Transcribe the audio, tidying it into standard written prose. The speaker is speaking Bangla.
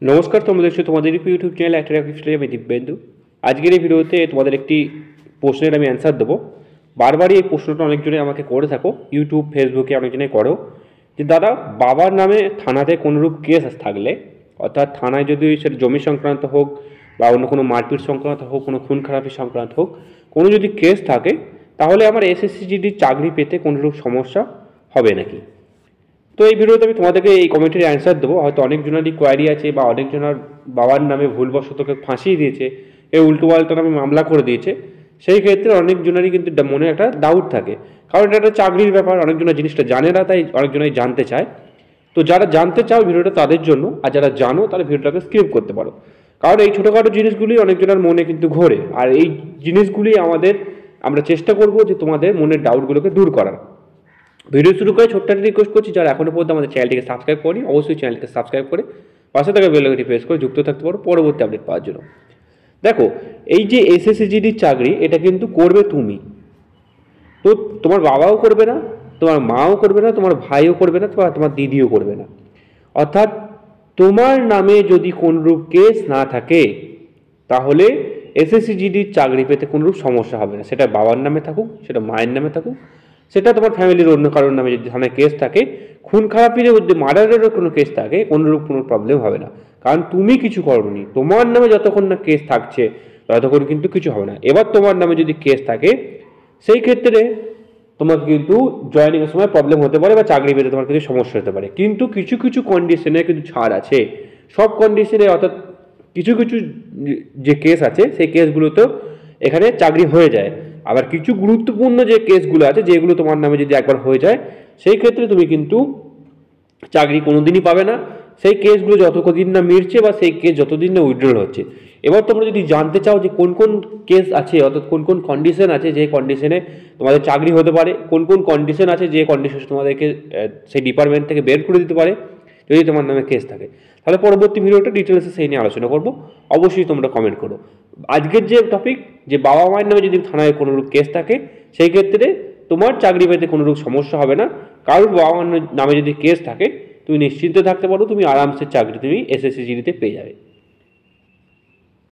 নমস্কার, তোমরা দেখছো তোমাদের ইউটিউব চ্যানেল অ্যাট্রাক্টিভ স্টাডি। আমি দিব্যেন্দু। আজকের এই ভিডিওতে তোমাদের একটি প্রশ্নের আমি অ্যান্সার দেবো। বারবারই এই প্রশ্নটা অনেকজনে আমাকে করে থাকো, ইউটিউব ফেসবুকে অনেকজনে করো, যে দাদা বাবার নামে থানাতে কোনোরূপ কেস থাকলে, অর্থাৎ থানায় যদি সেটা জমি সংক্রান্ত হোক বা অন্য কোনো মারপিট সংক্রান্ত হোক, কোনো খুন খারাপি সংক্রান্ত হোক, কোনো যদি কেস থাকে, তাহলে আমার এসএসসি-জিডির চাকরি পেতে কোনোরূপ সমস্যা হবে নাকি? তো এই ভিডিওতে আমি তোমাদেরকে এই কমেন্টের অ্যান্সার দেবো। হয়তো অনেকজনেরই কোয়ারি আছে বা অনেকজনের বাবার নামে ভুলবশত ফাঁসিয়ে দিয়েছে, এই উল্টোপাল্টা নামে মামলা করে দিয়েছে। সেই ক্ষেত্রে অনেকজনেরই কিন্তু মনে একটা ডাউট থাকে, কারণ এটা একটা চাকরির ব্যাপার। অনেকজনের জিনিসটা জানে না, তাই অনেকজনই জানতে চায়। তো যারা জানতে চাও ভিডিওটা তাদের জন্য, আর যারা জানো তারা ভিডিওটাকে স্কিপ করতে পারো, কারণ এই ছোটোখাটো জিনিসগুলি অনেকজনের মনে কিন্তু ঘোরে। আর এই জিনিসগুলি আমরা চেষ্টা করব যে তোমাদের মনের ডাউটগুলোকে দূর করার। ভিডিও শুরু করে ছোট্ট একটা রিকোয়েস্ট করছি, যারা এখনো পর্যন্ত আমাদের চ্যানেলটিকে সাবস্ক্রাইব করি, অবশ্যই চ্যানেলটিকে সাবস্ক্রাইব করে পাশে থাকা বেল আইকনটি প্রেস করে যুক্ত থাকতে পারো পরবর্তী আপডেট পাওয়ার জন্য। দেখো, এই যে এসএসসি-জিডির চাকরি, এটা কিন্তু করবে তুমি। তো তোমার বাবাও করবে না, তোমার মাও করবে না, তোমার ভাইও করবে না, তোমার দিদিও করবে না। অর্থাৎ তোমার নামে যদি কোনরূপ কেস না থাকে, তাহলে এসএসসি-জিডির চাকরি পেতে কোনরূপ সমস্যা হবে না। সেটা বাবার নামে থাকুক, সেটা মায়ের নামে থাকুক, সেটা তোমার ফ্যামিলির অন্য কারোর নামে যদি থানায় কেস থাকে, খুন খারাপির মধ্যে মার্ডারেরও কোনো কেস থাকে, কোনোরূপ কোনো প্রবলেম হবে না। কারণ তুমি কিছু করোনি, তোমার নামে যতক্ষণ না কেস থাকছে ততক্ষণ কিন্তু কিছু হবে না। এবার তোমার নামে যদি কেস থাকে, সেই ক্ষেত্রে তোমাকে কিন্তু জয়েনিংয়ের সময় প্রবলেম হতে পারে বা চাকরি পেতে তোমার কিছু সমস্যা হতে পারে। কিন্তু কিছু কিছু কন্ডিশনে কিন্তু ছাড় আছে। সব কন্ডিশনে, অর্থাৎ কিছু কিছু যে কেস আছে সেই কেসগুলোতেও এখানে চাকরি হয়ে যায়। আবার কিছু গুরুত্বপূর্ণ যে কেসগুলো আছে, যেগুলো তোমার নামে যদি একবার হয়ে যায়, সেই ক্ষেত্রে তুমি কিন্তু চাকরি কোনোদিনই পাবে না। সেই কেসগুলো যতদিন না মিটছে বা সেই কেস যতদিন না উইথড্রল হচ্ছে। এবার তোমরা যদি জানতে চাও যে কোন কোন কেস আছে, অর্থাৎ কোন কোন কন্ডিশন আছে যে কন্ডিশনে তোমাদের চাকরি হতে পারে, কোন কোন কন্ডিশন আছে যে কন্ডিশনে তোমাদেরকে সেই ডিপার্টমেন্ট থেকে বের করে দিতে পারে যদি তোমার নামে কেস থাকে, তাহলে পরবর্তী ভিডিওটা ডিটেলসে সেই নিয়ে আলোচনা করব। অবশ্যই তোমরা কমেন্ট করো। আজকের যে টপিক, যে বাবা মায়ের নামে যদি থানায় কোনোরূপ কেস থাকে, সেই ক্ষেত্রে তোমার চাকরি পেতে কোনোরূপ সমস্যা হবে না। কারোর বাবা মায়ের নামে যদি কেস থাকে, তুমি নিশ্চিন্তে থাকতে পারো, তুমি আরামসে চাকরি তুমি এসএসসি-জিডিতে পেয়ে যাবে।